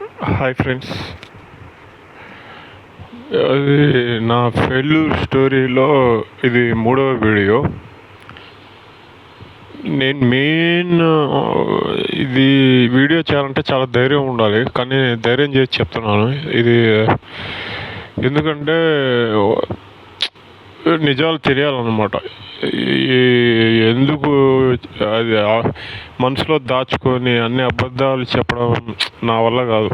Hi friends, అది నా failure స్టోరీలో ఇది మూడవ వీడియో. నేను ఇది వీడియో చేయాలంటే చాలా ధైర్యం ఉండాలి, కానీ ధైర్యం చేసి చెప్తున్నాను ఇది. ఎందుకంటే నిజాలు తెలియాలన్నమాట. ఎందుకు అది మనసులో దాచుకొని అన్ని అబద్ధాలు చెప్పడం నా వల్ల కాదు.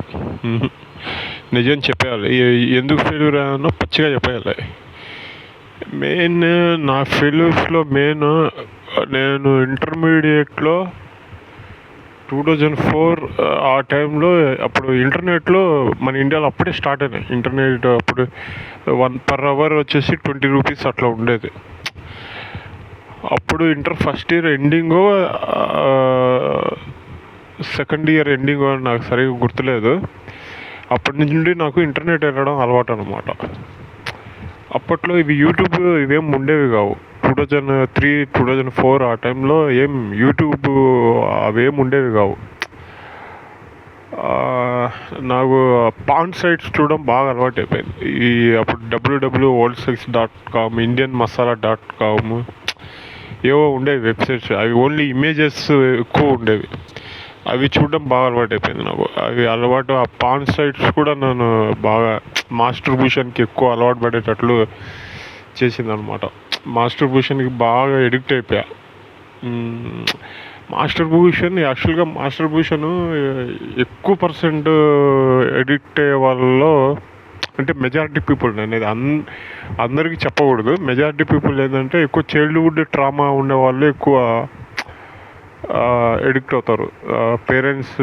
నిజం చెప్పేయాలి. ఎందుకు ఫెయిల్యూర్ అయ్యానో పచ్చిగా చెప్పేయాలి. మెయిన్ నా ఫెయిల్యూర్స్లో నేను ఇంటర్మీడియట్లో 2004 ఆ టైంలో, అప్పుడు ఇంటర్నెట్లో మన ఇండియాలో అప్పుడే స్టార్ట్ అయినాయి. ఇంటర్నెట్ అప్పుడు 1 per hour వచ్చేసి 20 రూపీస్ అట్లా ఉండేది. అప్పుడు ఇంటర్ ఫస్ట్ ఇయర్ ఎండింగో సెకండ్ ఇయర్ ఎండింగో నాకు సరిగ్గా గుర్తులేదు. అప్పటి నుండి నాకు ఇంటర్నెట్ వెళ్ళడం అలవాటు అనమాట. అప్పట్లో ఇవి యూట్యూబ్ ఇవేం ఉండేవి కావు. 2003, 2004 ఆ టైంలో ఏం యూట్యూబ్ అవేం ఉండేవి కావు. నాకు పాన్ సైట్స్ చూడడం బాగా అలవాటు అయిపోయింది. అప్పుడు www.oldsex.com, indianmasala.com ఏవో ఉండేవి వెబ్సైట్స్. అవి ఓన్లీ ఇమేజెస్ ఎక్కువ ఉండేవి. అవి చూడడం బాగా అలవాటు అయిపోయింది నాకు. అవి అలవాటు, ఆ పాన్ సైట్స్ కూడా నన్ను బాగా మాస్టర్బ్యూషన్కి ఎక్కువ అలవాటు పడేటట్లు చేసిందనమాట. మాస్టర్బ్యూషన్కి బాగా ఎడిక్ట్ అయిపోయా. యాక్చువల్గా మాస్టర్బ్యూషన్ ఎక్కువ పర్సెంట్ ఎడిక్ట్ అయ్యే వాళ్ళలో, అంటే మెజారిటీ పీపుల్, అనేది అందరికీ చెప్పకూడదు. మెజారిటీ పీపుల్ ఏంటంటే ఎక్కువ చైల్డ్హుడ్ ట్రామా ఉండేవాళ్ళు ఎక్కువ ఎడిక్ట్ అవుతారు. పేరెంట్స్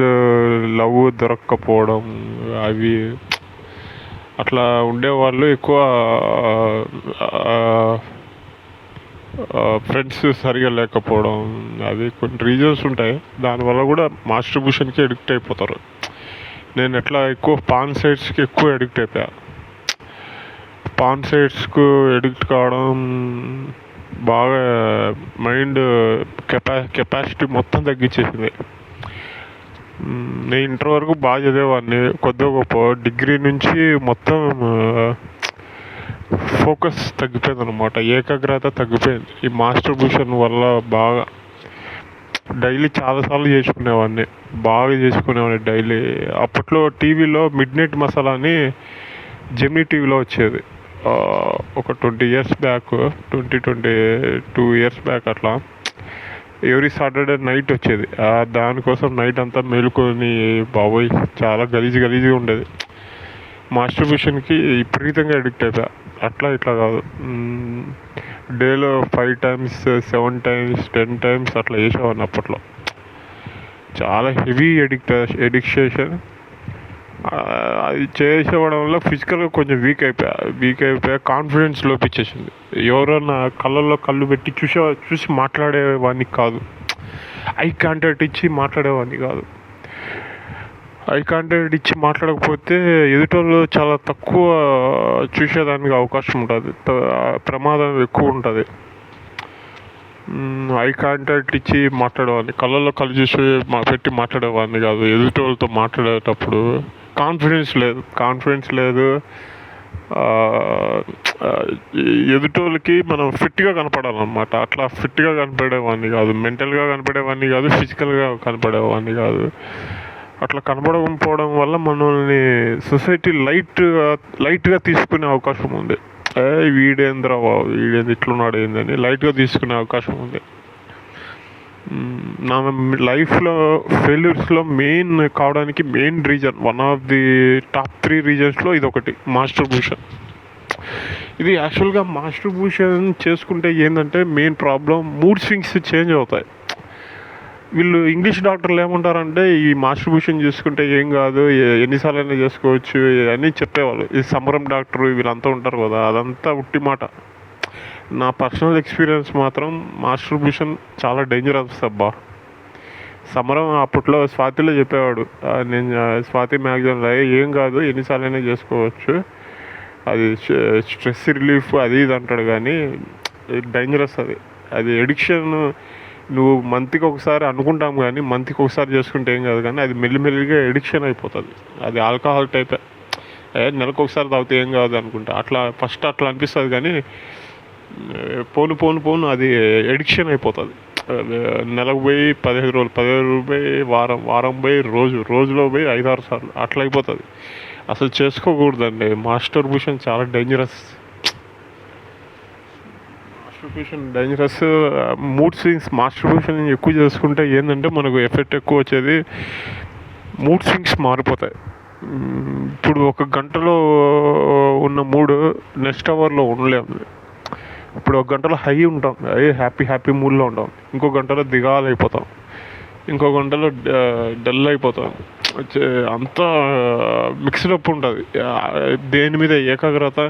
లవ్ దొరక్కపోవడం, అవి అట్లా ఉండేవాళ్ళు ఎక్కువ. ఫ్రెండ్స్ సరిగా లేకపోవడం, అవి కొన్ని రీజన్స్ ఉంటాయి. దానివల్ల కూడా మాస్టర్బ్యూషన్కి ఎడిక్ట్ అయిపోతారు. నేను ఎట్లా ఎక్కువ పాన్ సైట్స్కి ఎక్కువ ఎడిక్ట్ అయిపోయా. పాన్ సైట్స్కు ఎడిక్ట్ కావడం బాగా మైండ్ కెపాసిటీ మొత్తం తగ్గించేసింది. నేను ఇంటర్ వరకు బాగా చదివేవాడిని, కొద్దిగా గొప్ప. డిగ్రీ నుంచి మొత్తం ఫోకస్ తగ్గిపోయింది అనమాట. ఏకాగ్రత తగ్గిపోయింది ఈ మాస్టర్బ్యూషన్ వల్ల. బాగా డైలీ చాలాసార్లు చేసుకునేవాడిని డైలీ. అప్పట్లో టీవీలో మిడ్ నైట్ మసాలా అని జెమినీ టీవీలో వచ్చేది. ఒక 20 years బ్యాక్, 22 years బ్యాక్ అట్లా ఎవ్రీ సాటర్డే నైట్ వచ్చేది. దానికోసం నైట్ అంతా మేలుకొని, బాబోయ్ చాలా గలీజ్గా ఉండేది. మాస్టర్బ్యూషన్కి విపరీతంగా ఎడిక్ట్ అయిపోయా. అట్లా ఇట్లా కాదు, డేలో 5 times, 7 times, 10 times అట్లా చేసేవాడిని అప్పట్లో. చాలా హెవీ ఎడిక్షన్. అది చేసేవడం వల్ల ఫిజికల్గా కొంచెం వీక్ అయిపోయా. కాన్ఫిడెన్స్ లోపించేసింది. ఎవరైనా కళ్ళల్లో కళ్ళు పెట్టి చూసి మాట్లాడేవాడిని కాదు. ఐ కాంటాక్ట్ ఇచ్చి మాట్లాడేవాడిని కాదు. ఐ కాంటాక్ట్ ఇచ్చి మాట్లాడకపోతే ఎదుటోళ్ళు చాలా తక్కువ చూసేదానికి అవకాశం ఉంటుంది, ప్రమాదం ఎక్కువ ఉంటుంది. ఐ కాంటాక్ట్ ఇచ్చి మాట్లాడేవాడిని, కళ్ళల్లో కళ్ళు చూసి పెట్టి మాట్లాడేవాడిని కాదు. ఎదుటోళ్ళతో మాట్లాడేటప్పుడు కాన్ఫిడెన్స్ లేదు. ఎదుటోళ్ళకి మనం ఫిట్గా కనపడాలన్నమాట. అట్లా ఫిట్గా కనపడేవాడిని కాదు, మెంటల్గా కనపడేవాడిని కాదు, ఫిజికల్గా కనపడేవాడిని కాదు. అట్లా కనపడకపోవడం వల్ల మనల్ని సొసైటీ లైట్గా తీసుకునే అవకాశం ఉంది. వీడేంది ఇట్లున్నాడు ఏందని లైట్గా తీసుకునే అవకాశం ఉంది. నా లైఫ్లో ఫెయిల్యూర్స్లో మెయిన్ కావడానికి main reason, one of the top 3 రీజన్స్లో ఇది ఒకటి, మాస్టర్బ్యూషన్. ఇది యాక్చువల్గా మాస్టర్బ్యూషన్ చేసుకుంటే ఏంటంటే main problem, mood swings change అవుతాయి. వీళ్ళు ఇంగ్లీష్ డాక్టర్లు ఏమంటారంటే, ఈ మాస్టర్బ్యూషన్ చేసుకుంటే ఏం కాదు, ఎన్నిసార్లైనా చేసుకోవచ్చు అని చెప్పేవాళ్ళు. ఈ సమరం డాక్టర్ వీళ్ళంతా ఉంటారు కదా, అదంతా ఉట్టి మాట. నా పర్సనల్ ఎక్స్పీరియన్స్ మాత్రం మాస్టర్బ్యూషన్ చాలా డేంజరస్ అబ్బా. సమరం అప్పట్లో స్వాతిలో చెప్పేవాడు. నేను స్వాతి మ్యాగజైన్లో, ఏం కాదు ఎన్నిసార్లైనా చేసుకోవచ్చు, అది స్ట్రెస్ రిలీఫ్ అది ఇది అంటాడు. కానీ డేంజరస్ అది ఎడిక్షన్. నువ్వు మంత్కి ఒకసారి అనుకుంటాం కానీ మంత్కి ఒకసారి చేసుకుంటే ఏం కాదు, కానీ అది మెల్లిమెల్లిగా ఎడిక్షన్ అయిపోతుంది. అది ఆల్కహాల్ టైపే. నెలకు ఒకసారి తాగితే ఏం కాదు అనుకుంటా, అట్లా ఫస్ట్ అట్లా అనిపిస్తుంది, కానీ పోను పోను పోను అది ఎడిక్షన్ అయిపోతుంది. నెలకు పోయి 15 రోజులు, 15 రోజులు పోయి వారం, వారం పోయి రోజులో పోయి 5-6 సార్లు అట్లా అయిపోతుంది. అసలు చేసుకోకూడదండి. మాస్టర్బేషన్ చాలా డేంజరస్. Mood swings. మాస్టర్బేషన్ ఎక్కువ చేసుకుంటే ఏంటంటే మనకు ఎఫెక్ట్ ఎక్కువ వచ్చేది, మూడ్ స్వింగ్స్ మారిపోతాయి. ఇప్పుడు ఒక గంటలో ఉన్న మూడు నెక్స్ట్ అవర్లో ఉండలేము. ఇప్పుడు ఒక గంటలో హై ఉంటాం, హ్యాపీ మూడ్లో ఉంటాం, ఇంకో గంటలో దిగాలైపోతాం, ఇంకో గంటలో డల్ అయిపోతాం. అంతా మిక్స్డ్ అప్ ఉంటుంది. దేని మీద ఏకాగ్రత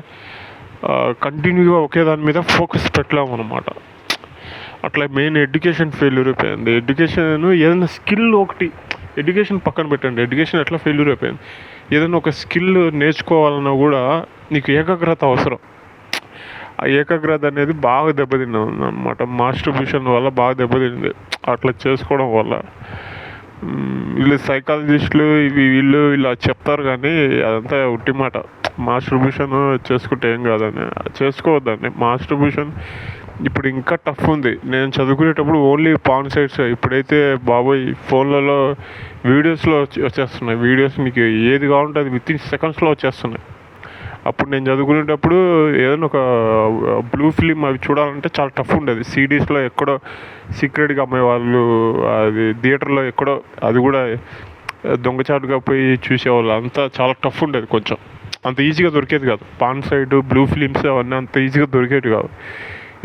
కంటిన్యూగా ఒకే దాని మీద ఫోకస్ పెట్టలేము అనమాట. అట్లా మెయిన్ ఎడ్యుకేషన్ ఫెయిల్యూర్ అయిపోయింది. ఎడ్యుకేషన్ ఏదైనా స్కిల్ ఒకటి, ఎడ్యుకేషన్ పక్కన పెట్టండి, ఎడ్యుకేషన్ ఎట్లా ఫెయిల్యూర్ అయిపోయింది. ఏదైనా ఒక స్కిల్ నేర్చుకోవాలన్నా కూడా నీకు ఏకాగ్రత అవసరం. ఆ ఏకాగ్రత అనేది బాగా దెబ్బతిన్నది అనమాట. మాస్టర్బేషన్ వల్ల బాగా దెబ్బతింది అట్లా చేసుకోవడం వల్ల. వీళ్ళు సైకాలజిస్టులు వీళ్ళు ఇలా చెప్తారు, కానీ అదంతా ఉట్టి మాట. మాస్టర్బేషన్ చేసుకుంటే ఏం కాదని, చేసుకోవద్దండి. మాస్టర్బేషన్ ఇప్పుడు ఇంకా టఫ్ ఉంది. నేను చదువుకునేటప్పుడు ఓన్లీ పాన్ సైట్స్. ఇప్పుడైతే బాబోయ్ ఫోన్లలో వీడియోస్లో వచ్చేస్తున్నాయి. వీడియోస్ మీకు ఏది కావాలంటే అది విత్ ఇన్ సెకండ్స్లో వచ్చేస్తున్నాయి. అప్పుడు నేను చదువుకునేటప్పుడు ఏదైనా ఒక బ్లూ ఫిలిం అవి చూడాలంటే చాలా టఫ్ ఉండేది. సిడీస్లో ఎక్కడో సీక్రెట్గా అమ్మేవాళ్ళు, అది థియేటర్లో ఎక్కడో, అది కూడా దొంగచాటుగా పోయి చూసేవాళ్ళు. అంతా చాలా టఫ్ ఉండేది. కొంచెం అంత ఈజీగా దొరికేది కాదు. పాన్ సైడ్, బ్లూ ఫిలిమ్స్ అవన్నీ అంత ఈజీగా దొరికేది కాదు.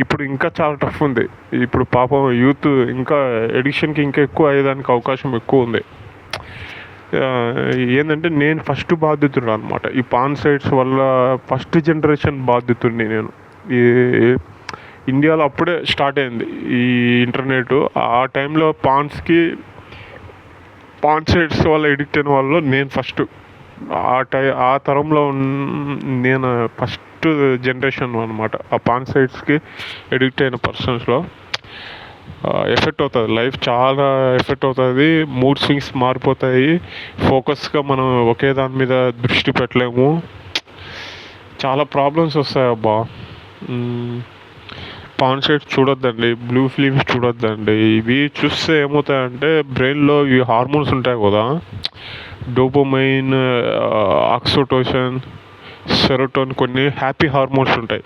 ఇప్పుడు ఇంకా చాలా టఫ్ ఉంది. ఇప్పుడు పాపం యూత్ ఇంకా ఎడిక్షన్కి ఇంకా ఎక్కువ అయ్యేదానికి అవకాశం ఎక్కువ ఉంది. ఏంటంటే నేను ఫస్ట్ బాధితుడు అనమాట. ఈ పాన్ సైట్స్ వల్ల ఫస్ట్ జనరేషన్ బాధితుడిని నేను. ఈ ఇండియాలో అప్పుడే స్టార్ట్ అయింది ఈ ఇంటర్నెట్. ఆ టైంలో పాన్ సైట్స్ వల్ల ఎడిక్ట్ అయిన వాళ్ళు నేను ఫస్ట్. ఆ తరంలో నేను ఫస్ట్ జనరేషన్ అనమాట. ఆ పాన్ సైట్స్కి ఎడిక్ట్ అయిన పర్సన్స్లో ఎఫెక్ట్ అవుతుంది. లైఫ్ చాలా ఎఫెక్ట్ అవుతుంది. మూడ్ స్వింగ్స్ మారిపోతాయి. ఫోకస్గా మనం ఒకే దాని మీద దృష్టి పెట్టలేము. చాలా ప్రాబ్లమ్స్ వస్తాయి అబ్బా. పాన్ సైట్స్ చూడొద్దండి, బ్లూ ఫిలిమ్స్ చూడొద్దండి. ఇవి చూస్తే ఏమవుతాయంటే బ్రెయిన్లో ఈ హార్మోన్స్ ఉంటాయి కదా, డోపమైన్, ఆక్సిటోసిన్, సెరోటోన్, కొన్ని హ్యాపీ హార్మోన్స్ ఉంటాయి.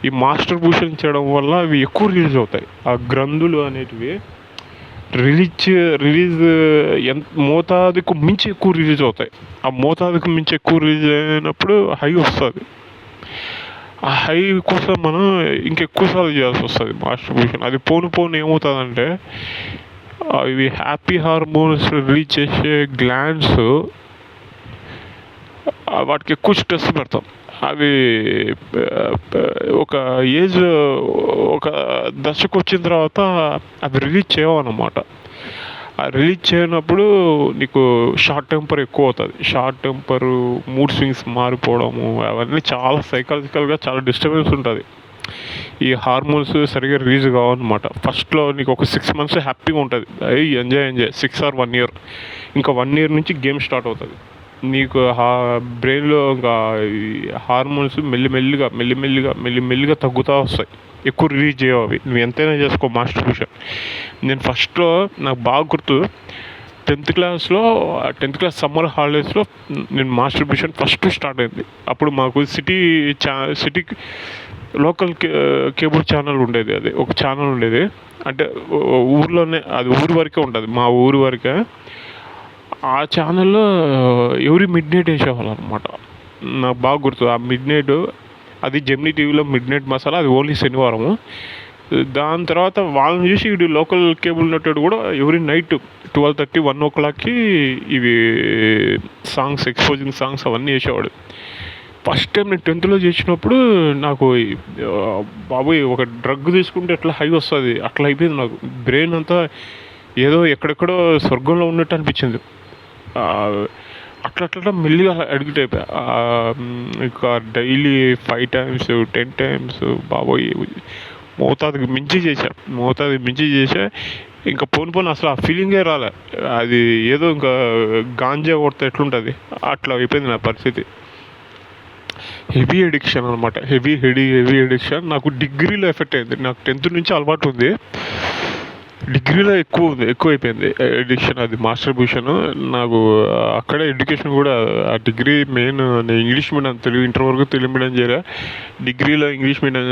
ఈ మాస్టర్బేషన్ చేయడం వల్ల అవి ఎక్కువ రిలీజ్ అవుతాయి. ఆ గ్రంథులు అనేటివి రిలీజ్ మోతాదుకు మించి ఎక్కువ రిలీజ్ అవుతాయి. ఆ మోతాదుకు మించి ఎక్కువ రిలీజ్ అయినప్పుడు హై వస్తుంది. ఆ హై కోసం మనం ఇంకెక్కువసార్లు చేయాల్సి వస్తుంది మాస్టర్బేషన్. అది పోను ఏమవుతుందంటే ఇవి హ్యాపీ హార్మోన్స్ రిలీజ్ చేసే గ్లాండ్స్, వాటికి ఎక్కువ స్ట్రెస్ పెడతాం. అవి ఒక ఏజ్, ఒక దశకు వచ్చిన తర్వాత అవి రిలీజ్ చేయవన్నమాట. ఆ రిలీజ్ చేయనప్పుడు నీకు షార్ట్ టెంపర్ ఎక్కువ అవుతుంది. షార్ట్ టెంపరు, మూడ్ స్వింగ్స్ మారిపోవడము, అవన్నీ చాలా సైకలాజికల్గా చాలా డిస్టర్బెన్స్ ఉంటుంది. ఈ హార్మోన్స్ సరిగ్గా రిలీజ్ కావన్నమాట. ఫస్ట్లో నీకు ఒక 6 months హ్యాపీగా ఉంటుంది, ఎంజాయ్ 6 or 1 year. ఇంకా 1 year నుంచి గేమ్ స్టార్ట్ అవుతుంది. నీకు బ్రెయిన్లో ఇంకా హార్మోన్స్ మెల్లిమెల్లిగా తగ్గుతూ వస్తాయి. ఎక్కువ రిలీజ్ చేయవు అవి. నువ్వు ఎంతైనా చేసుకో మాస్టర్బేషన్. నేను ఫస్ట్లో నాకు బాగా గుర్తు, 10th class సమ్మర్ హాలిడేస్లో నేను మాస్టర్బేషన్ ఫస్ట్ స్టార్ట్ అయింది. అప్పుడు మాకు సిటీ లోకల్ కేబుల్ ఛానల్ ఉండేది. అది ఒక ఛానల్ ఉండేది, అంటే ఊర్లోనే, అది ఊరి వరకే ఉంటుంది, మా ఊరి వరకే. ఆ ఛానల్లో ఎవరి మిడ్ నైట్ వేసేవాళ్ళు అనమాట. నాకు బాగా గుర్తు ఆ మిడ్ నైట్. అది జెమినీ టీవీలో మిడ్ నైట్ మసాలా, అది ఓన్లీ శనివారము. దాని తర్వాత వాళ్ళని చూసి ఇటు లోకల్ కేబుల్ నెట్వర్క్ కూడా ఎవరి నైట్ 12:30, 1 o'clockకి ఇవి సాంగ్స్, ఎక్స్పోజింగ్ సాంగ్స్ అవన్నీ వేసేవాడు. ఫస్ట్ టైం నేను 10th చేసినప్పుడు నాకు బాబోయ్, ఒక డ్రగ్ తీసుకుంటే ఎట్లా హై వస్తుంది అట్లా అయిపోయింది. నాకు బ్రెయిన్ అంతా ఏదో ఎక్కడెక్కడో స్వర్గంలో ఉన్నట్టు అనిపించింది. అట్లా మెల్లిగా అడిగిట్ అయిపోయా. ఇంకా డైలీ 5 times 10 times బాబోయ్ మోతాదుకి మించి చేసా. ఇంకా పోను అసలు ఆ ఫీలింగే రాలే. అది ఏదో ఇంకా గాంజా కొడితే ఎట్లుంటుంది అట్లా అయిపోయింది నా పరిస్థితి. హెవీ ఎడిక్షన్ అనమాట. హెవీ ఎడిక్షన్ నాకు డిగ్రీలో ఎఫెక్ట్ అయింది. నాకు 10th నుంచి అలవాటు ఉంది, డిగ్రీలో ఎక్కువైపోయింది ఎడిక్షన్. అది మాస్టర్బ్యూషన్. నాకు అక్కడే ఎడ్యుకేషన్ కూడా, ఆ డిగ్రీ మెయిన్ నేను ఇంగ్లీష్ మీడియం, తెలుగు ఇంటర్ వరకు తెలుగు మీడియం చేరా. డిగ్రీలో ఇంగ్లీష్ మీడియం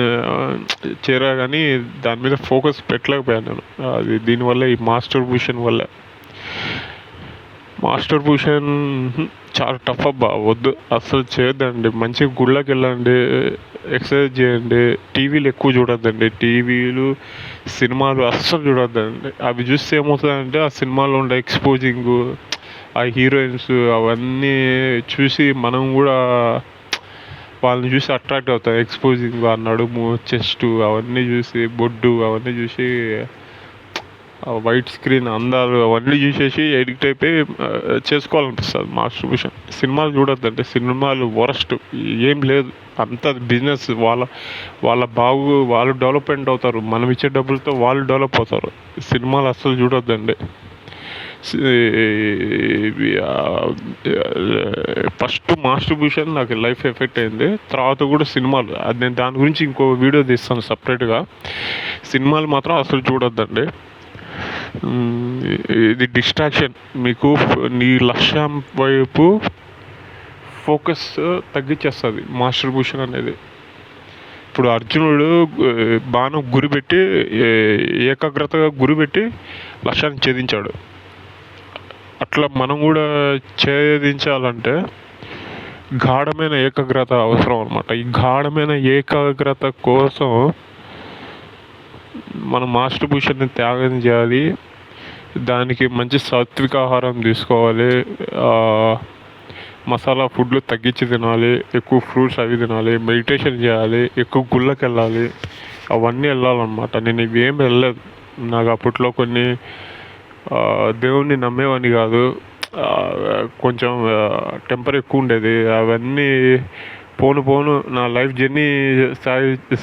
చేరా, కానీ దాని మీద ఫోకస్ పెట్టలేకపోయాను నేను. అది దీనివల్ల, ఈ మాస్టర్బ్యూషన్ వల్ల. మాస్టర్బ్యూషన్ చాలా టఫ్ అబ్బా, వద్దు అస్సలు చేయొద్దండి. మంచిగా గుళ్ళకి వెళ్ళండి, ఎక్సర్సైజ్ చేయండి, టీవీలు ఎక్కువ చూడొద్దండి. టీవీలు, సినిమాలు అస్సలు చూడొద్దండి. అవి చూస్తే ఏమవుతుందంటే ఆ సినిమాలో ఉండే ఎక్స్పోజింగ్, ఆ హీరోయిన్స్ అవన్నీ చూసి మనం కూడా వాళ్ళని చూసి అట్రాక్ట్ అవుతాం. ఎక్స్పోజింగ్, ఆ నడుము, చెస్ట్ అవన్నీ చూసి, బొడ్డు అవన్నీ చూసి, వైట్ స్క్రీన్ అందాలు అవన్నీ చూసేసి ఎడిక్ట్ అయిపోయి చేసుకోవాలనిపిస్తుంది మాస్టర్బ్యూషన్. సినిమాలు చూడొద్దంటే సినిమాలు వరస్ట్, ఏం లేదు, అంత బిజినెస్. వాళ్ళు డెవలప్మెంట్ అవుతారు, మనం ఇచ్చే డబ్బులతో వాళ్ళు డెవలప్ అవుతారు. సినిమాలు అస్సలు చూడొద్దండి. ఫస్ట్ మాస్టర్బ్యూషన్ నాకు లైఫ్ ఎఫెక్ట్ అయింది, తర్వాత కూడా సినిమాలు. అది నేను దాని గురించి ఇంకో వీడియో తీస్తాను సపరేట్గా. సినిమాలు మాత్రం అసలు చూడొద్దండి. ఇది డిస్ట్రాక్షన్. మీకు నీ లక్ష్యం వైపు ఫోకస్ తగ్గించేస్తుంది మాస్టర్బ్యూషన్ అనేది. ఇప్పుడు అర్జునుడు బాణం గురిపెట్టి, ఏకాగ్రతగా గురిపెట్టి లక్ష్యాన్ని ఛేదించాడు. అట్లా మనం కూడా ఛేదించాలంటే గాఢమైన ఏకాగ్రత అవసరం అనమాట. ఈ గాఢమైన ఏకాగ్రత కోసం మనం మాస్టర్బ్యూషన్ని త్యాగం చేయాలి. దానికి మంచి సాత్విక ఆహారం తీసుకోవాలి, మసాలా ఫుడ్లు తగ్గించి తినాలి, ఎక్కువ ఫ్రూట్స్ అవి తినాలి, మెడిటేషన్ చేయాలి, ఎక్కువ గుళ్ళకి వెళ్ళాలి, అవన్నీ వెళ్ళాలన్నమాట. నేను ఇవేం వెళ్ళలేదు. నాకు అప్పట్లో కొన్ని దేవుణ్ణి నమ్మేవాడిని కాదు, కొంచెం టెంపర్ ఎక్కువ ఉండేది. అవన్నీ పోను నా లైఫ్ జర్నీ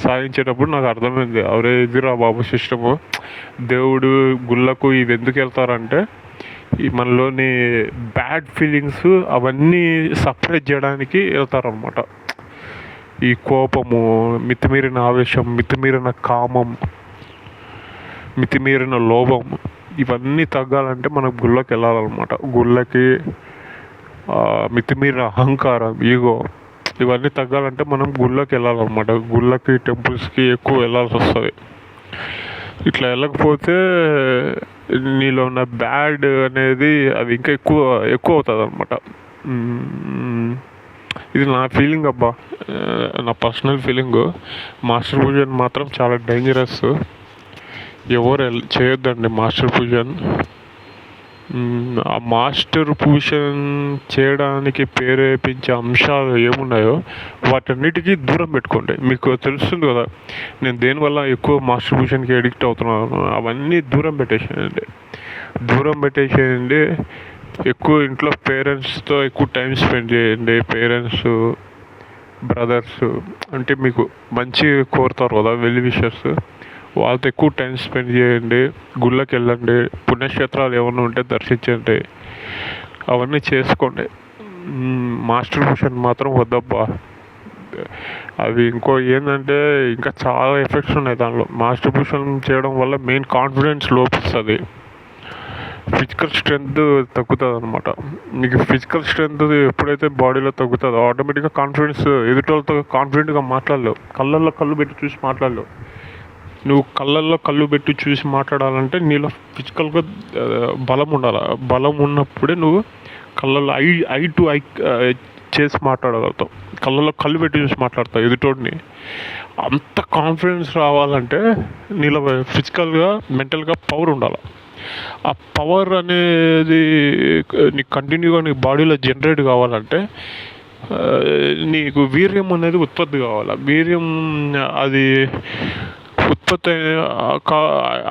సాగించేటప్పుడు నాకు అర్థమైంది, అవరే ఎదురా బాబు సిస్టము. దేవుడు, గుళ్ళకు ఇవి ఎందుకు వెళ్తారంటే ఈ మనలోని బ్యాడ్ ఫీలింగ్స్ అవన్నీ సపరేట్ చేయడానికి వెళ్తారనమాట. ఈ కోపము, మితిమీరిన ఆవేశం, మితిమీరిన కామం, మితిమీరిన లోభం, ఇవన్నీ తగ్గాలంటే మనం గుళ్ళకి వెళ్ళాలన్నమాట. గుళ్ళకి, మితిమీరిన అహంకారం, ఈగో, ఇవన్నీ తగ్గాలంటే మనం గుళ్ళకి వెళ్ళాలన్నమాట. గుళ్ళకి, టెంపుల్స్కి ఎక్కువ వెళ్ళాల్సి వస్తుంది. ఇట్లా వెళ్ళకపోతే నీలో ఉన్న బ్యాడ్ అనేది అవి ఇంకా ఎక్కువ అవుతుంది అనమాట. ఇది నా ఫీలింగ్ అబ్బా, నా పర్సనల్ ఫీలింగు. మాస్టర్బ్యూషన్ మాత్రం చాలా డేంజరస్. ఎవరు చేయొద్దండి మాస్టర్బ్యూషన్. ఆ మాస్టర్బ్యూషన్ చేయడానికి ప్రేరేపించే అంశాలు ఏమున్నాయో వాటన్నిటికీ దూరం పెట్టుకోండి. మీకు తెలుస్తుంది కదా నేను దేనివల్ల ఎక్కువ మాస్టర్బ్యూషన్కి ఎడిక్ట్ అవుతున్నాను. అవన్నీ దూరం పెట్టేసేయండి. ఎక్కువ ఇంట్లో పేరెంట్స్తో ఎక్కువ టైం స్పెండ్ చేయండి. పేరెంట్స్, బ్రదర్స్ అంటే మీకు మంచి కోరుతారు కదా, వెల్ విషర్స్, వాళ్ళతో ఎక్కువ టైం స్పెండ్ చేయండి. గుళ్ళకి వెళ్ళండి, పుణ్యక్షేత్రాలు ఏమైనా ఉంటే దర్శించండి, అవన్నీ చేసుకోండి. మాస్టర్బ్యూషన్ మాత్రం వద్దబ్బా. అవి ఏంటంటే ఇంకా చాలా ఎఫెక్ట్స్ ఉన్నాయి దానిలో. మాస్టర్బ్యూషన్ చేయడం వల్ల మెయిన్ కాన్ఫిడెన్స్ లోపిస్తుంది, ఫిజికల్ స్ట్రెంగ్త్ తగ్గుతుంది అనమాట. నీకు ఫిజికల్ స్ట్రెంగ్త్ ఎప్పుడైతే బాడీలో తగ్గుతుందో ఆటోమేటిక్గా కాన్ఫిడెన్స్, ఎదుటితో కాన్ఫిడెంట్గా మాట్లాడలేవు, కళ్ళల్లో కళ్ళు పెట్టి చూసి మాట్లాడలేవు. నువ్వు కళ్ళల్లో కళ్ళు పెట్టి చూసి మాట్లాడాలంటే నీలో ఫిజికల్గా బలం ఉండాలి. బలం ఉన్నప్పుడే నువ్వు కళ్ళల్లో ఐ టు ఐ చేసి మాట్లాడగలుగుతావు. కళ్ళల్లో కళ్ళు పెట్టి చూసి మాట్లాడతావు ఎదుటోడిని. అంత కాన్ఫిడెన్స్ రావాలంటే నీలో ఫిజికల్గా, మెంటల్గా పవర్ ఉండాలి. ఆ పవర్ అనేది నీకు కంటిన్యూగా నీ బాడీలో జనరేట్ కావాలంటే నీకు వీర్యం అనేది ఉత్పత్తి కావాలి. వీర్యం అది ఉత్పత్తి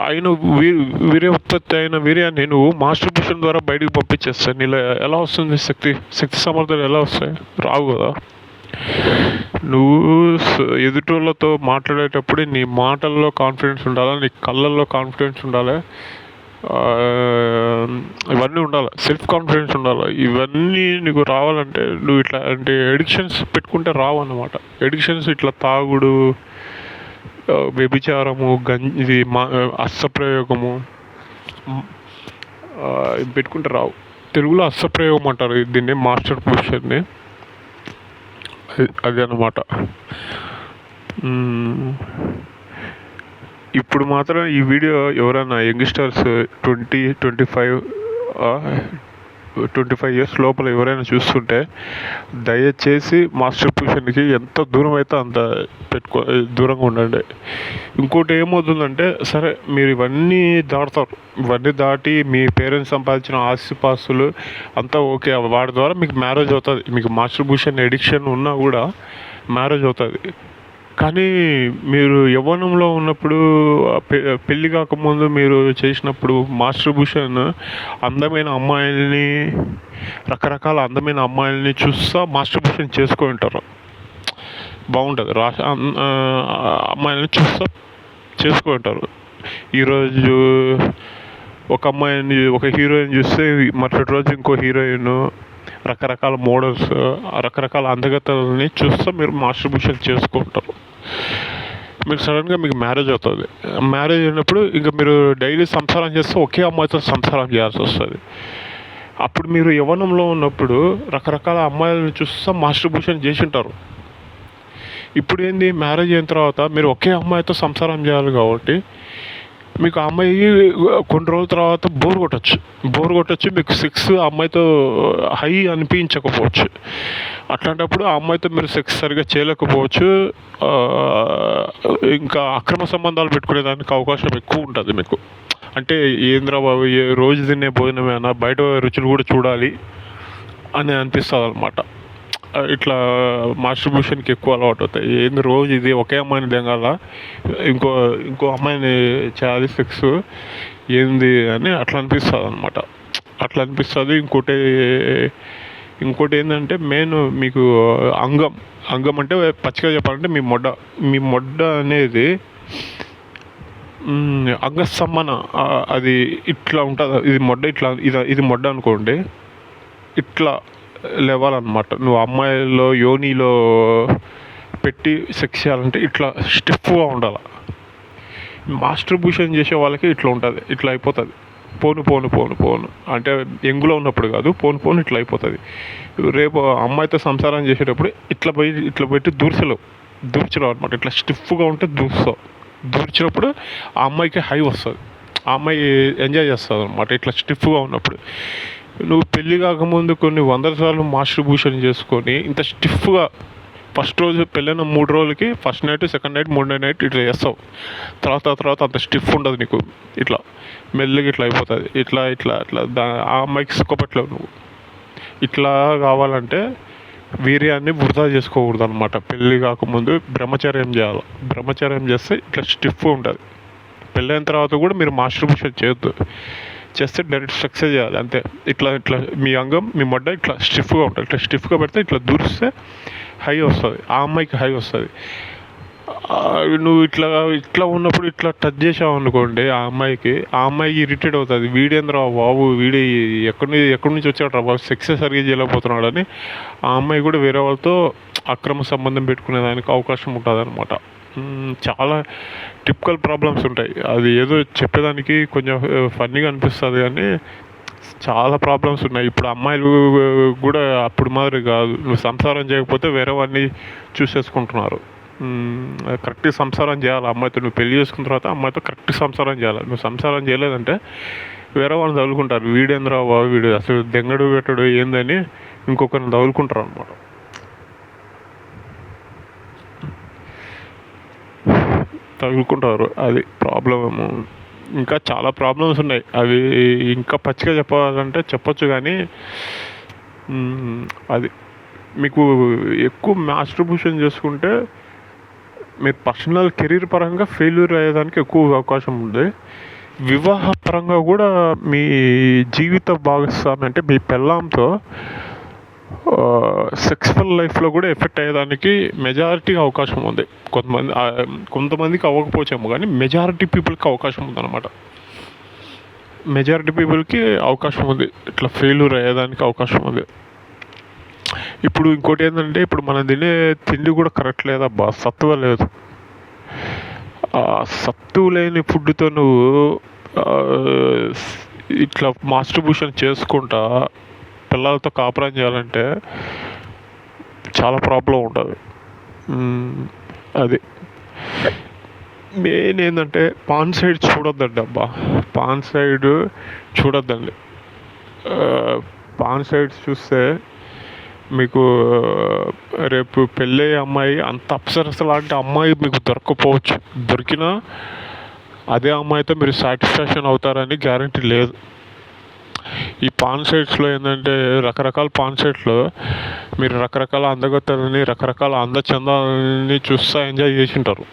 అయిన ఉత్పత్తి అయిన వీర్యాన్ని నువ్వు మాస్టర్బ్యూషన్ ద్వారా బయటకు పంపించేస్తాను. నీలో ఎలా వస్తుంది శక్తి సమర్థనలు ఎలా వస్తాయి? రావు కదా. నువ్వు ఎదుటోళ్ళతో మాట్లాడేటప్పుడు నీ మాటల్లో కాన్ఫిడెన్స్ ఉండాలి, నీ కళ్ళల్లో కాన్ఫిడెన్స్ ఉండాలి, ఇవన్నీ ఉండాలి, సెల్ఫ్ కాన్ఫిడెన్స్ ఉండాలి. ఇవన్నీ నీకు రావాలంటే నువ్వు ఇట్లా అంటే ఎడిక్షన్స్ పెట్టుకుంటే రావు అన్నమాట. ఎడిక్షన్స్ ఇట్లా తాగుడు, వ్యభిచారము, ఇది అస్సప్రయోగము పెట్టుకుంటే రావు. తెలుగులో అస్సప్రయోగం అంటారు దీన్ని, మాస్టర్ పొజిషన్ని. అది అన్నమాట. ఇప్పుడు మాత్రం ఈ వీడియో ఎవరైనా యంగ్స్టర్స్ 25 ఇయర్స్ లోపల ఎవరైనా చూస్తుంటే దయచేసి మాస్టర్ పొజిషన్కి ఎంత దూరం అయితే అంత దూరంగా ఉండండి. ఇంకోటి ఏమవుతుందంటే, సరే మీరు ఇవన్నీ దాటుతారు, ఇవన్నీ దాటి మీ పేరెంట్స్ సంపాదించిన ఆస్తిపాస్తులు అంతా ఓకే, వాటి ద్వారా మీకు మ్యారేజ్ అవుతుంది. మీకు మాస్టర్ పొజిషన్ ఎడిక్షన్ ఉన్నా కూడా మ్యారేజ్ అవుతుంది. కానీ మీరు యవ్వనంలో ఉన్నప్పుడు, పెళ్ళి కాకముందు మీరు చేసినప్పుడు మాస్టర్ పొజిషన్ అందమైన అమ్మాయిల్ని, రకరకాల అందమైన అమ్మాయిల్ని చూస్తా మాస్టర్ పొజిషన్ చేసుకొని ఉంటారు. బాగుంటుంది. అమ్మాయిల్ని చూస్తా చేసుకొని ఉంటారు. ఈరోజు ఒక అమ్మాయిని, ఒక హీరోయిన్ చూస్తే మరుసటి రోజు ఇంకో హీరోయిన్, రకరకాల మోడల్స్, రకరకాల అందగత్తలని చూస్తూ మీరు మాస్టర్ పొజిషన్ చేసుకుంటారు. మీకు సడన్గా మీకు మ్యారేజ్ అవుతుంది. మ్యారేజ్ అయినప్పుడు ఇంకా మీరు డైలీ సంసారం చేస్తే ఒకే అమ్మాయితో సంసారం చేయాల్సి వస్తుంది. అప్పుడు మీరు యవ్వనంలో ఉన్నప్పుడు రకరకాల అమ్మాయిలను చూస్తూ మాస్టర్ పొజిషన్ చేసి ఉంటారు. ఇప్పుడు ఏంది, మ్యారేజ్ అయిన తర్వాత మీరు ఒకే అమ్మాయితో సంసారం చేయాలి కాబట్టి మీకు ఆ అమ్మాయి కొన్ని రోజుల తర్వాత బోర్ కొట్టచ్చు, మీకు సెక్స్ ఆ అమ్మాయితో హై అనిపించకపోవచ్చు. అట్లాంటప్పుడు ఆ అమ్మాయితో మీరు సెక్స్ సరిగా చేయలేకపోవచ్చు. ఇంకా అక్రమ సంబంధాలు పెట్టుకునేదానికి అవకాశం ఎక్కువ ఉంటుంది మీకు. అంటే ఏంద్రా బాబు, రోజు తినే భోజనమేనా, బయట రుచులు కూడా చూడాలి అని అనిపిస్తుంది అనమాట. ఇట్లా మాస్టర్ పొజిషన్కి ఎక్కువ అలవాటు అవుతాయి. ఏంది రోజు ఇది ఒకే అమ్మాయిని దిగాల, ఇంకో అమ్మాయిని చేయాలి సెక్స్, ఏంది అని అట్లా అనిపిస్తుంది అనమాట. అట్లా అనిపిస్తుంది. ఇంకోటి ఏంటంటే, మెయిన్ మీకు అంగం అంటే పచ్చిగా చెప్పాలంటే మీ మొడ్డ అనేది అంగస్తంభన, అది ఇట్లా ఉంటుంది. ఇది మొడ్డ అనుకోండి, ఇట్లా లేవాలన్నమాట. నువ్వు అమ్మాయిలో యోనిలో పెట్టి సెక్స్ చేయాలంటే ఇట్లా స్టిఫ్గా ఉండాలి. మాస్టర్ పొజిషన్ చేసే వాళ్ళకి ఇట్లా ఉంటుంది, ఇట్లా అయిపోతుంది. పోను అంటే ఎంగులో ఉన్నప్పుడు కాదు, పోను ఇట్లా అయిపోతుంది. రేపు అమ్మాయితో సంసారం చేసేటప్పుడు ఇట్లా పెట్టి దూర్చలేవు అనమాట. ఇట్లా స్టిఫ్గా ఉంటే దూర్చినప్పుడు ఆ అమ్మాయికి హై వస్తుంది, ఆ అమ్మాయి ఎంజాయ్ చేస్తుంది అనమాట. ఇట్లా స్టిఫ్గా ఉన్నప్పుడు నువ్వు పెళ్ళి కాకముందు కొన్ని 100 సార్లు మాస్టర్ పొజిషన్ చేసుకొని ఇంత స్టిఫ్గా ఫస్ట్ రోజు పెళ్ళైన 3 రోజులకి ఫస్ట్ నైట్, సెకండ్ నైట్, 3వ నైట్ ఇట్లా చేస్తావు. తర్వాత అంత స్టిఫ్ ఉండదు నీకు. ఇట్లా మెల్లగా ఇట్లా అయిపోతుంది. ఇట్లా ఆ అమ్మాయికి సుఖపట్లేవు నువ్వు. ఇట్లా కావాలంటే వీర్యాన్ని వృధా చేసుకోకూడదు అనమాట. పెళ్ళి కాకముందు బ్రహ్మచర్యం చేయాలి. బ్రహ్మచర్యం చేస్తే ఇట్లా స్టిఫ్గా ఉంటుంది. పెళ్ళైన తర్వాత కూడా మీరు మాస్టర్ పొజిషన్ చేయొద్దు. చేస్తే డైరెక్ట్ సక్సెస్ చేయాలి అంతే. ఇట్లా మీ అంగం, మీ మొడ్డ ఇట్లా స్టిఫ్గా ఉంటుంది. ఇట్లా స్టిఫ్గా పెడితే ఇట్లా దూరిస్తే హై వస్తుంది, ఆ అమ్మాయికి హై వస్తుంది. నువ్వు ఇట్లా ఉన్నప్పుడు ఇట్లా టచ్ చేసావు అనుకోండి ఆ అమ్మాయికి ఇరిటేట్ అవుతుంది. వీడేంద్రా బాబు, ఎక్కడి నుంచి వచ్చాడు రా బాబు, సెక్స్ సరిగ్గా చేయలేకపోతున్నాడు అని ఆ అమ్మాయి కూడా వేరే వాళ్ళతో అక్రమ సంబంధం పెట్టుకునేదానికి అవకాశం ఉంటుంది అనమాట. చాలా టిపికల్ ప్రాబ్లమ్స్ ఉంటాయి. అది ఏదో చెప్పేదానికి కొంచెం ఫన్నీగా అనిపిస్తుంది కానీ చాలా ప్రాబ్లమ్స్ ఉన్నాయి. ఇప్పుడు అమ్మాయిలు కూడా అప్పుడు మాదిరి కాదు. నువ్వు సంసారం చేయకపోతే వేరే వాడిని చూసేసుకుంటున్నారు. కరెక్ట్గా సంసారం చేయాలి అమ్మాయితో. నువ్వు పెళ్లి చేసుకున్న తర్వాత అమ్మాయితో కరెక్ట్ సంసారం చేయాలి. నువ్వు సంసారం చేయలేదంటే వేరే వాళ్ళని తగులుకుంటారు. వీడేంద్రా బాబు, వీడు అసలు దెంగడు పెట్టడు ఏందని ఇంకొకరిని తగులుకుంటారు అనమాట. తగులుకుంటారు, అది ప్రాబ్లము. ఇంకా చాలా ప్రాబ్లమ్స్ ఉన్నాయి. అవి ఇంకా పచ్చిగా చెప్పాలంటే చెప్పొచ్చు కానీ అది మీకు ఎక్కువ మాస్టర్ పొజిషన్ చేసుకుంటే మీరు పర్సనల్ కెరీర్ పరంగా ఫెయిల్యూర్ అయ్యేదానికి ఎక్కువ అవకాశం ఉంది. వివాహ పరంగా కూడా మీ జీవిత భాగస్వామి అంటే మీ పెళ్ళాంతో సెక్స్వల్ లైఫ్లో కూడా ఎఫెక్ట్ అయ్యేదానికి మెజారిటీ అవకాశం ఉంది. కొంతమందికి అవ్వకపోవచ్చేమో కానీ మెజారిటీ పీపుల్కి అవకాశం ఉందన్నమాట. మెజారిటీ పీపుల్కి అవకాశం ఉంది, ఇట్లా ఫెయిల్యూర్ అయ్యేదానికి అవకాశం ఉంది. ఇప్పుడు ఇంకోటి ఏంటంటే, ఇప్పుడు మనం తినే తిండి కూడా కరెక్ట్ లేదబ్బా, సత్తువ లేదు. సత్తువ లేని ఫుడ్తో నువ్వు ఇట్లా మాస్టర్బ్యూషన్ చేసుకుంటా పిల్లలతో కాపురం చేయాలంటే చాలా ప్రాబ్లం ఉంటుంది. అది మెయిన్ ఏంటంటే పాన్ సైడ్ చూడొద్దండి అబ్బా, పాన్ సైడ్ చూడొద్దండి. పాన్ సైడ్స్ చూస్తే మీకు రేపు పెళ్ళే అమ్మాయి అంత అప్సరస లాంటి అమ్మాయి మీకు దొరకపోవచ్చు. దొరికినా అదే అమ్మాయితో మీరు సాటిస్ఫాక్షన్ అవుతారని గ్యారంటీ లేదు. ఈ పాన్ సైట్స్లో ఏంటంటే రకరకాల పాన్ సైట్స్లో మీరు రకరకాల అందగత్తెలని రకరకాల అందచందాలని చూస్తూ ఎంజాయ్ చేసింటారు,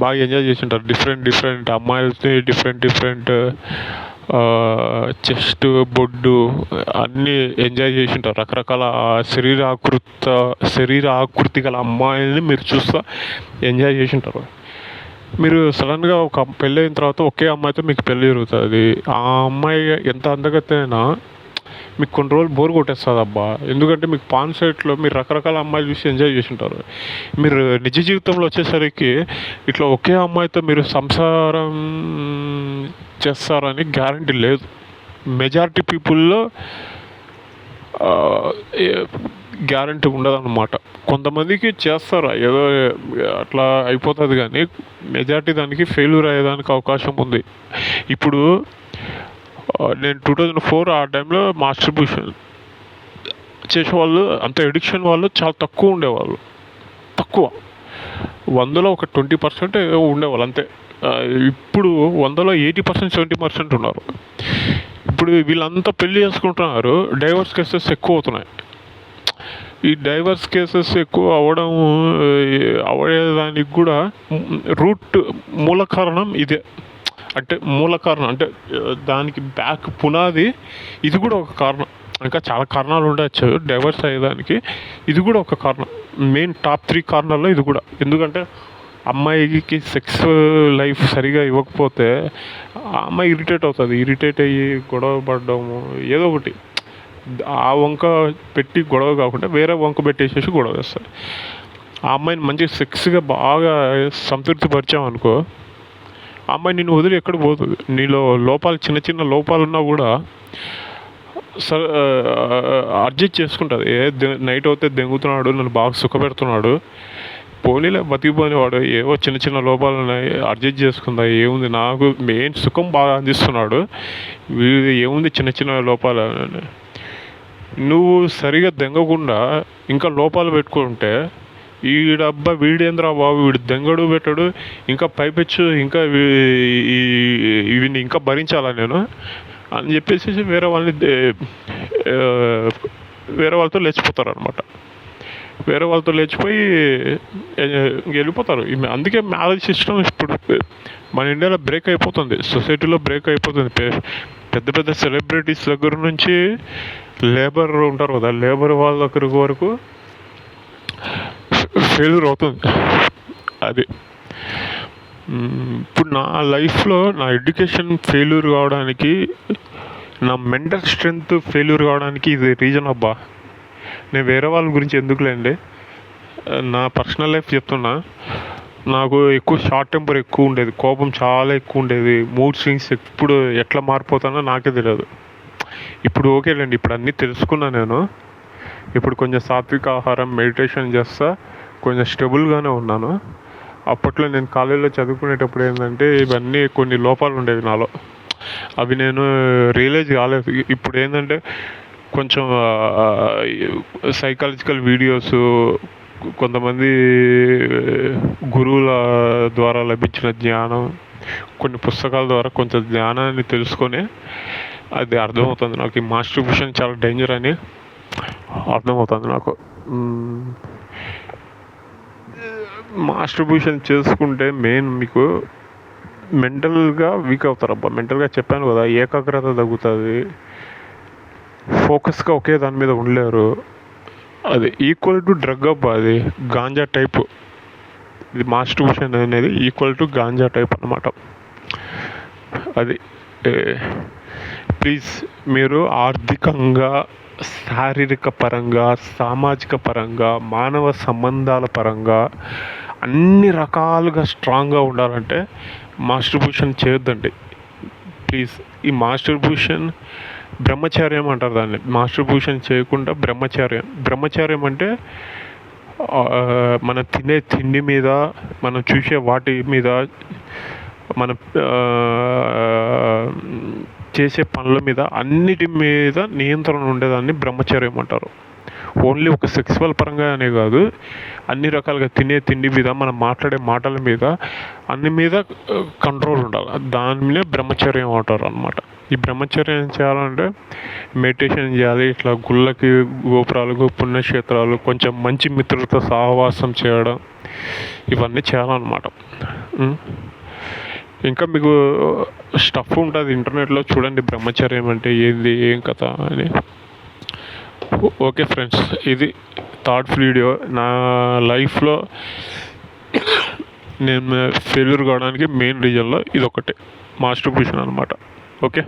బాగా ఎంజాయ్ చేసింటారు. డిఫరెంట్ అమ్మాయిలని డిఫరెంట్ చెస్ట్ బొడ్డు అన్నీ ఎంజాయ్ చేసింటారు. రకరకాల శరీర ఆకృతి గల అమ్మాయిల్ని మీరు చూస్తూ ఎంజాయ్ చేసింటారు. మీరు సడన్గా ఒక పెళ్ళి అయిన తర్వాత ఒకే అమ్మాయితో మీకు పెళ్ళి జరుగుతుంది. ఆ అమ్మాయి ఎంత అందగత్తైనా మీకు కొన్ని రోజులు బోర్ కొట్టేస్తుంది అబ్బా. ఎందుకంటే మీకు పాన్ సైట్లో మీరు రకరకాల అమ్మాయిలు చూసి ఎంజాయ్ చేసి ఉంటారు. మీరు నిజ జీవితంలో వచ్చేసరికి ఇట్లా ఒకే అమ్మాయితో మీరు సంసారం చేస్తారని గ్యారంటీ లేదు. మెజారిటీ పీపుల్లో గ్యారంటీ ఉండదన్నమాట. కొంతమందికి చేస్తారు, ఏదో అట్లా అయిపోతుంది, కానీ మెజారిటీ దానికి ఫెయిల్యూర్ అయ్యేదానికి అవకాశం ఉంది. ఇప్పుడు నేను 2004 ఆ టైంలో మాస్టర్బ్యూషన్ చేసేవాళ్ళు అంత ఎడిక్షన్ వాళ్ళు చాలా తక్కువ ఉండేవాళ్ళు. తక్కువ 100లో ఒక 20% ఉండేవాళ్ళు అంతే. ఇప్పుడు 100లో 80% 70% ఉన్నారు. ఇప్పుడు వీళ్ళంతా పెళ్లి చేసుకుంటున్నారు, డైవర్స్ కేసెస్ ఎక్కువ అవుతున్నాయి. ఈ డైవర్స్ కేసెస్ ఎక్కువ అవ్వడానికి కూడా మూల కారణం ఇదే. మూల కారణం అంటే దానికి బ్యాక్ పునాది ఇది కూడా ఒక కారణం. ఇంకా చాలా కారణాలు ఉండవచ్చు డైవర్స్ అయ్యేదానికి, ఇది కూడా ఒక కారణం. మెయిన్ టాప్ 3 కారణాల్లో ఇది కూడా. ఎందుకంటే అమ్మాయికి సెక్స్ లైఫ్ సరిగా ఇవ్వకపోతే ఆ అమ్మాయి ఇరిటేట్ అయ్యి గొడవ పడడము, ఏదో ఒకటి ఆ వంక పెట్టి గొడవ కాకుండా వేరే వంక పెట్టేసేసి గొడవ వేస్తారు. ఆ అమ్మాయిని మంచిగా సెక్స్గా బాగా సంతృప్తి పరిచామనుకో, ఆ అమ్మాయి నిన్ను వదిలి ఎక్కడ పోతుంది. నీలో లోపాలు చిన్న లోపాలు ఉన్నా కూడా అడ్జస్ట్ చేసుకుంటుంది. నైట్ అవుతే దెంగుతున్నాడు, నన్ను బాగా సుఖపెడుతున్నాడు, పోనీలే బతికిపోయినవాడు, ఏవో చిన్న లోపాలు ఉన్నాయి, అడ్జస్ట్ చేసుకుందా, ఏముంది, నాకు మెయిన్ సుఖం బాగా అందిస్తున్నాడు, వీడు ఏముంది చిన్న లోపాలు. నువ్వు సరిగా దెంగకుండా ఇంకా లోపాలు పెట్టుకుంటే వీడేంద్రా బాబు, వీడు దెంగడు పెట్టడు, ఇంకా పైపెచ్చు ఇంకా వీడిని ఇంకా భరించాలా నేను అని చెప్పేసి వేరే వాళ్ళతో లేచిపోతారు అనమాట. వేరే వాళ్ళతో లేచిపోయి వెళ్ళిపోతారు. అందుకే మ్యారేజ్ సిస్టమ్ ఇప్పుడు మన ఇండియాలో బ్రేక్ అయిపోతుంది, సొసైటీలో బ్రేక్ అయిపోతుంది. పెద్ద సెలబ్రిటీస్ దగ్గర నుంచి లేబర్ ఉంటారు కదా, లేబర్ వాళ్ళ దగ్గర వరకు ఫెయిల్యూర్ అవుతుంది. అది ఇప్పుడు నా లైఫ్లో నా ఎడ్యుకేషన్ ఫెయిల్యూర్ కావడానికి, నా మెంటల్ స్ట్రెంగ్త్ ఫెయిల్యూర్ కావడానికి ఇది రీజన్ అబ్బా. నేను వేరే వాళ్ళ గురించి ఎందుకులేండి, నా పర్సనల్ లైఫ్ చెప్తున్నా. నాకు ఎక్కువ షార్ట్ టెంపర్ ఎక్కువ ఉండేది, కోపం చాలా ఎక్కువ ఉండేది, మూడ్ స్వింగ్స్ ఎప్పుడు ఎట్లా మారిపోతానో నాకే తెలియదు. ఇప్పుడు ఓకేలేండి, ఇప్పుడు అన్నీ తెలుసుకున్నా నేను. ఇప్పుడు కొంచెం సాత్విక ఆహారం, మెడిటేషన్ చేస్తా, కొంచెం స్టెబుల్గానే ఉన్నాను. అప్పట్లో నేను కాలేజీలో చదువుకునేటప్పుడు ఏంటంటే ఇవన్నీ కొన్ని లోపాలు ఉండేవి నాలో, అవి నేను రియలైజ్ కాలేదు. ఇప్పుడు ఏంటంటే కొంచెం సైకాలజికల్ వీడియోస్, కొంతమంది గురువుల ద్వారా లభించిన జ్ఞానం, కొన్ని పుస్తకాల ద్వారా కొంచెం జ్ఞానాన్ని తెలుసుకొని అది అర్థమవుతుంది నాకు. ఈ మాస్టర్బ్యూషన్ చాలా డేంజర్ అని అర్థమవుతుంది నాకు. మాస్టర్బ్యూషన్ చేసుకుంటే మెయిన్ మీకు మెంటల్గా వీక్ అవుతారబ్బా. మెంటల్గా చెప్పాను కదా, ఏకాగ్రత తగ్గుతుంది, ఫోకస్గా ఒకే దాని మీద ఉండలేరు. అది ఈక్వల్ టు డ్రగ్ అబ్బా, అది గాంజా టైపు. ఇది మాస్టర్బేషన్ అనేది ఈక్వల్ టు గాంజా టైప్ అన్నమాట. అది ప్లీజ్ మీరు ఆర్థికంగా, శారీరక పరంగా, సామాజిక పరంగా, మానవ సంబంధాల పరంగా అన్ని రకాలుగా స్ట్రాంగ్గా ఉండాలంటే మాస్టర్బేషన్ చేయొద్దండి ప్లీజ్. ఈ మాస్టర్బేషన్ బ్రహ్మచర్యం అంటారు దాన్ని. మాస్టర్బేషన్ చేయకుండా బ్రహ్మచర్యం అంటే మనం తినే తిండి మీద, మనం చూసే వాటి మీద, మన చేసే పనుల మీద, అన్నిటి మీద నియంత్రణ ఉండేదాన్ని బ్రహ్మచర్యం అంటారు. ఓన్లీ ఒక సెక్సువల్ పరంగానే కాదు, అన్ని రకాలుగా తినే తిండి మీద, మనం మాట్లాడే మాటల మీద, అన్ని మీద కంట్రోల్ ఉండాలి. దాన్నే బ్రహ్మచర్యం అంటారు అనమాట. ఈ బ్రహ్మచర్యం చేయాలంటే మెడిటేషన్ చేయాలి, ఇట్లా గుళ్ళకి, గోపురాలకు, పుణ్యక్షేత్రాలు, కొంచెం మంచి మిత్రులతో సహవాసం చేయడం, ఇవన్నీ చేయాలన్నమాట. ఇంకా మీకు స్టఫ్ ఉంటుంది ఇంటర్నెట్లో, చూడండి బ్రహ్మచర్యం అంటే ఏంది, ఏం కథ అని. ఓకే ఫ్రెండ్స్, ఇది థర్డ్ వీడియో. నా లైఫ్లో నేను ఫెయిల్యూర్ కావడానికి మెయిన్ రీజన్లో ఇది ఒకటే, మాస్టర్బేషన్ అనమాట. ఓకే.